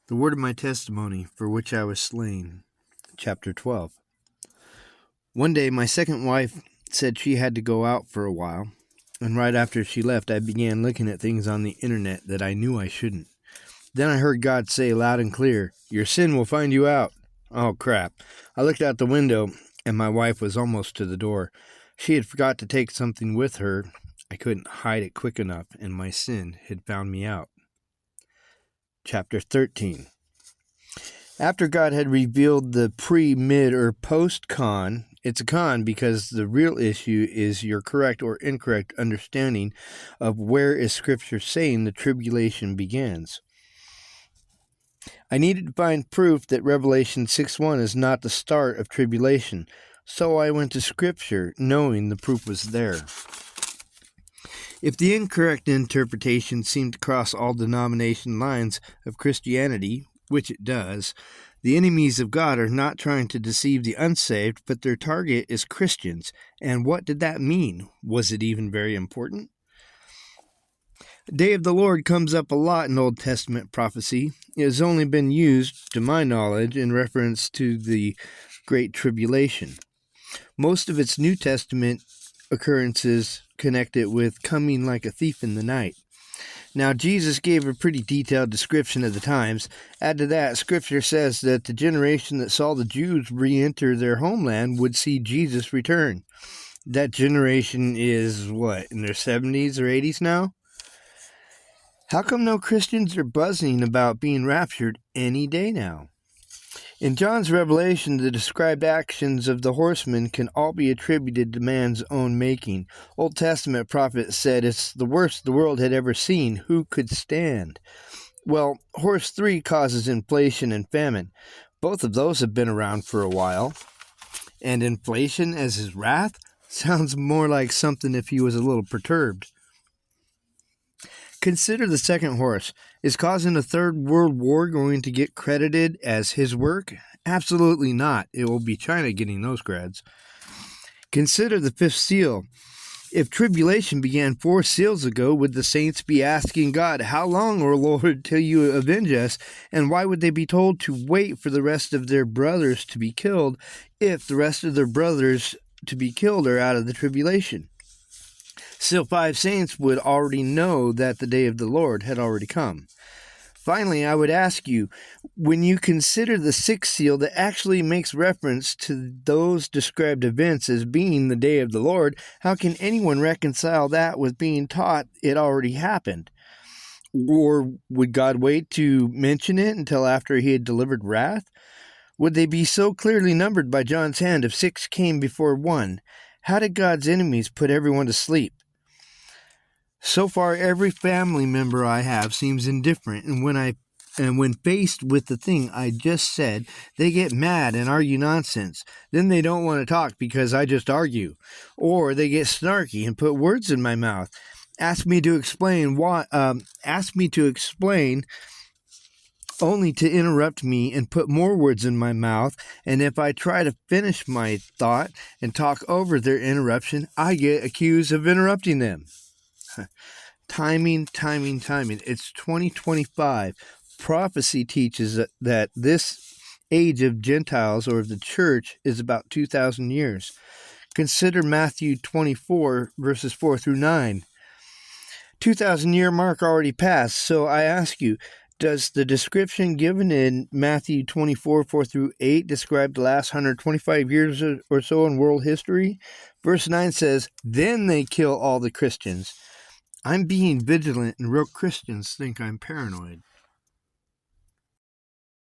The word of my testimony, for which I was slain. Chapter 12. One day, my second wife said she had to go out for a while, and right after she left, I began looking at things on the internet that I knew I shouldn't. Then I heard God say loud and clear, "Your sin will find you out." Oh, crap. I looked out the window, and my wife was almost to the door. She had forgot to take something with her. I couldn't hide it quick enough, and my sin had found me out. Chapter 13. After God had revealed the pre, mid, or post-con, it's a con because the real issue is your correct or incorrect understanding of where is Scripture saying the tribulation begins. I needed to find proof that Revelation 6:1 is not the start of tribulation, so I went to Scripture, knowing the proof was there. If the incorrect interpretation seemed to cross all denomination lines of Christianity, which it does, the enemies of God are not trying to deceive the unsaved, but their target is Christians. And what did that mean? Was it even very important? Day of the Lord comes up a lot in Old Testament prophecy. It has only been used, to my knowledge, in reference to the Great Tribulation. Most of its New Testament occurrences connect it with coming like a thief in the night. Now, Jesus gave a pretty detailed description of the times. Add to that, Scripture says that the generation that saw the Jews re-enter their homeland would see Jesus return. That generation is, in their 70s or 80s now? How come no Christians are buzzing about being raptured any day now? In John's revelation, the described actions of the horsemen can all be attributed to man's own making. Old Testament prophets said it's the worst the world had ever seen. Who could stand? Well, horse 3 causes inflation and famine. Both of those have been around for a while. And inflation as his wrath? Sounds more like something if he was a little perturbed. Consider the second horse. Is causing a third world war going to get credited as his work? Absolutely not. It will be China getting those creds. Consider the fifth seal. If tribulation began 4 seals ago, would the saints be asking God, "How long, O Lord, till you avenge us?" And why would they be told to wait for the rest of their brothers to be killed if the rest of their brothers to be killed are out of the tribulation? Still, 5 saints would already know that the day of the Lord had already come. Finally, I would ask you, when you consider the 6th seal that actually makes reference to those described events as being the day of the Lord, how can anyone reconcile that with being taught it already happened? Or would God wait to mention it until after he had delivered wrath? Would they be so clearly numbered by John's hand if 6 came before 1? How did God's enemies put everyone to sleep? So far, every family member I have seems indifferent, and when faced with the thing I just said, they get mad and argue nonsense. Then they don't want to talk because I just argue. Or they get snarky and put words in my mouth. Ask me to explain only to interrupt me and put more words in my mouth, and if I try to finish my thought and talk over their interruption, I get accused of interrupting them. Timing. It's 2025. Prophecy teaches that this age of Gentiles or of the church is about 2,000 years. Consider Matthew 24, verses 4 through 9. 2,000-year mark already passed, so I ask you, does the description given in Matthew 24, 4 through 8 describe the last 125 years or so in world history? Verse 9 says, "Then they kill all the Christians." I'm being vigilant, and real Christians think I'm paranoid.